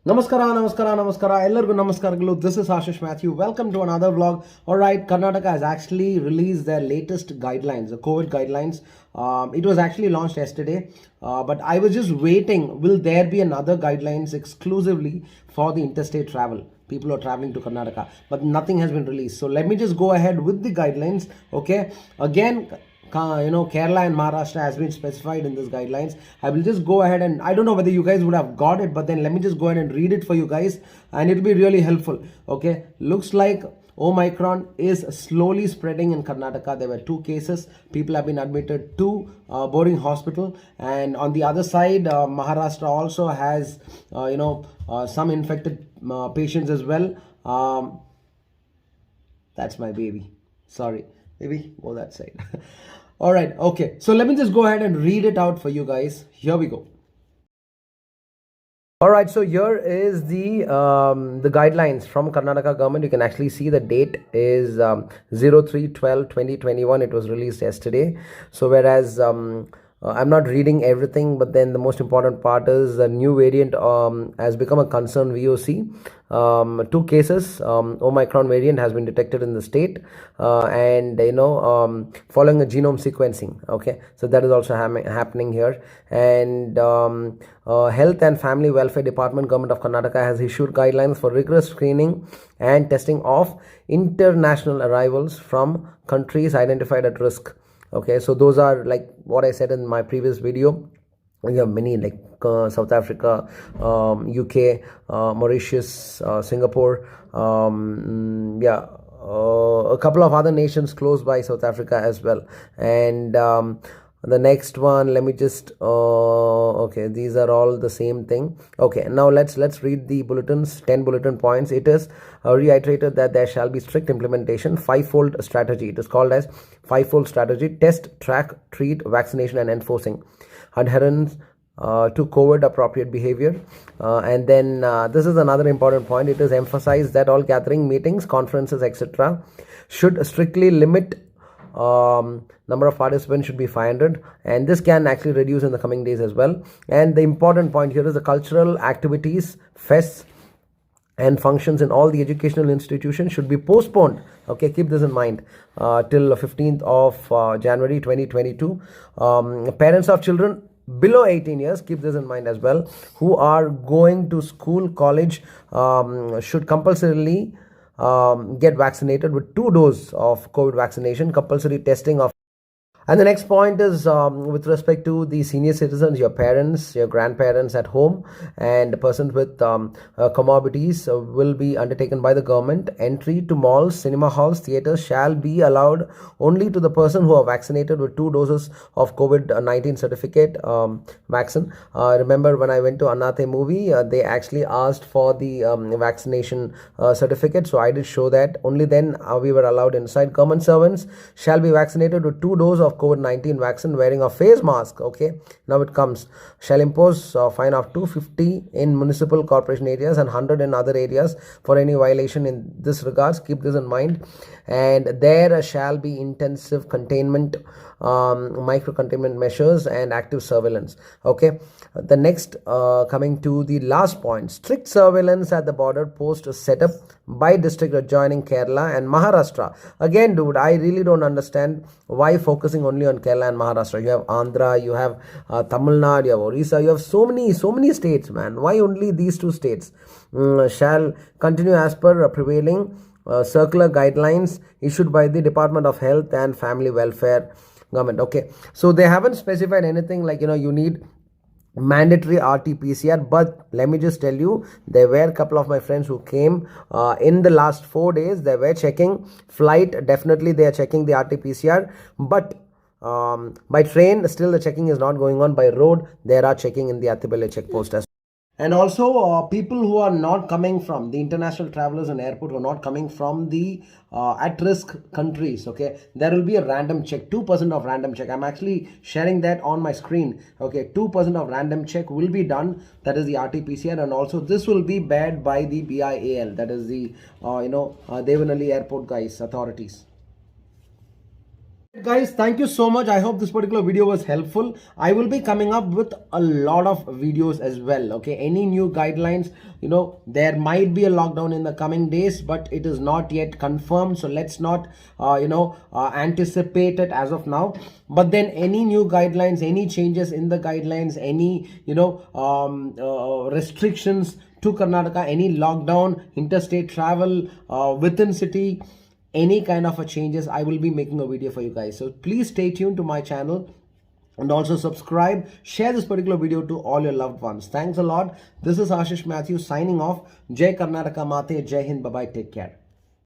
Namaskara. Ellargu namaskaralu. This is Ashish Matthew. Welcome to another vlog. Alright, Karnataka has actually released their latest guidelines, the COVID guidelines. It was actually launched yesterday, but I was just waiting. Will there be another guidelines exclusively for the interstate travel? People are traveling to Karnataka, but nothing has been released. So let me just go ahead with the guidelines. Okay, again, Kerala and Maharashtra has been specified in these guidelines. I will just go ahead and I don't know whether you guys would have got it, but then let me just go ahead and read it for you guys, and it'll be really helpful. Okay, looks like Omicron is slowly spreading in Karnataka. There were 2 cases. People have been admitted to boarding hospital, and on the other side, Maharashtra also has some infected patients as well. That's my baby. Sorry, baby, go that side. All right, okay. So let me just go ahead and read it out for you guys. Here we go. All right, so here is the guidelines from Karnataka government. You can actually see the date is 03/12/2021. It was released yesterday. So whereas I'm not reading everything, but then the most important part is the new variant has become a concern VOC. 2 cases, Omicron variant has been detected in the state, and following a genome sequencing. Okay, so that is also happening here. And Health and Family Welfare Department, Government of Karnataka, has issued guidelines for rigorous screening and testing of international arrivals from countries identified at risk. Okay, so those are like what I said in my previous video. We have many like South Africa, UK, Mauritius, Singapore, a couple of other nations close by South Africa as well. And the next one, let me just okay, these are all the same thing. Okay, now let's read the bulletins. 10 bulletin points. It is reiterated that there shall be strict implementation, 5-fold strategy. It is called as 5-fold strategy: test, track, treat, vaccination, and enforcing adherence to COVID appropriate behavior. And then this is another important point. It is emphasized that all gathering, meetings, conferences, etc. should strictly limit number of participants should be 500, and this can actually reduce in the coming days as well. And the important point here is the cultural activities, fests and functions in all the educational institutions should be postponed. Okay, keep this in mind till 15th of January 2022. Parents of children below 18 years, keep this in mind as well, who are going to school, college, should compulsorily get vaccinated with 2 doses of COVID vaccination, compulsory testing of. And the next point is with respect to the senior citizens, your parents, your grandparents at home, and persons with comorbidities will be undertaken by the government. Entry to malls, cinema halls, theaters shall be allowed only to the person who are vaccinated with 2 doses of COVID-19 certificate vaccine. Remember when I went to Anathe movie, they actually asked for the vaccination certificate. So I did show that. Only then we were allowed inside. Government servants shall be vaccinated with 2 doses of COVID-19 vaccine, wearing a face mask. Okay, now it comes. Shall impose a fine of 250 in municipal corporation areas and 100 in other areas for any violation in this regards. Keep this in mind. And there shall be intensive containment, micro containment measures and active surveillance. Okay, the next coming to the last point: strict surveillance at the border post set up by district adjoining Kerala and Maharashtra. Again, dude, I really don't understand why focusing only on Kerala and Maharashtra. You have Andhra, you have Tamil Nadu, you have Orissa, you have so many states, man. Why only these 2 states? Shall continue as per prevailing circular guidelines issued by the Department of Health and Family Welfare government. Okay, so they haven't specified anything like you need mandatory RT-PCR, but let me just tell you, there were a couple of my friends who came in the last 4 days. They were checking flight, definitely they are checking the RT-PCR, but by train still the checking is not going on. By road there are checking in the Attibele checkpost as well. And also people who are not coming from the international travelers in airport, who are not coming from the at-risk countries, okay, there will be a random check, 2% of random check. I'm actually sharing that on my screen. Okay, 2% of random check will be done. That is the RT-PCR, and also this will be bared by the BIAL, that is the Devanali airport guys, authorities. Guys, thank you so much. I hope this particular video was helpful. I will be coming up with a lot of videos as well. Okay, any new guidelines, there might be a lockdown in the coming days, but it is not yet confirmed, so let's not anticipate it as of now. But then any new guidelines, any changes in the guidelines, any restrictions to Karnataka, any lockdown, interstate travel, within city, any kind of a changes, I will be making a video for you guys. So please stay tuned to my channel and also subscribe. Share this particular video to all your loved ones. Thanks a lot. This is Ashish Matthew signing off. Jai Karnataka Mate, Jai Hind, bye bye, take care.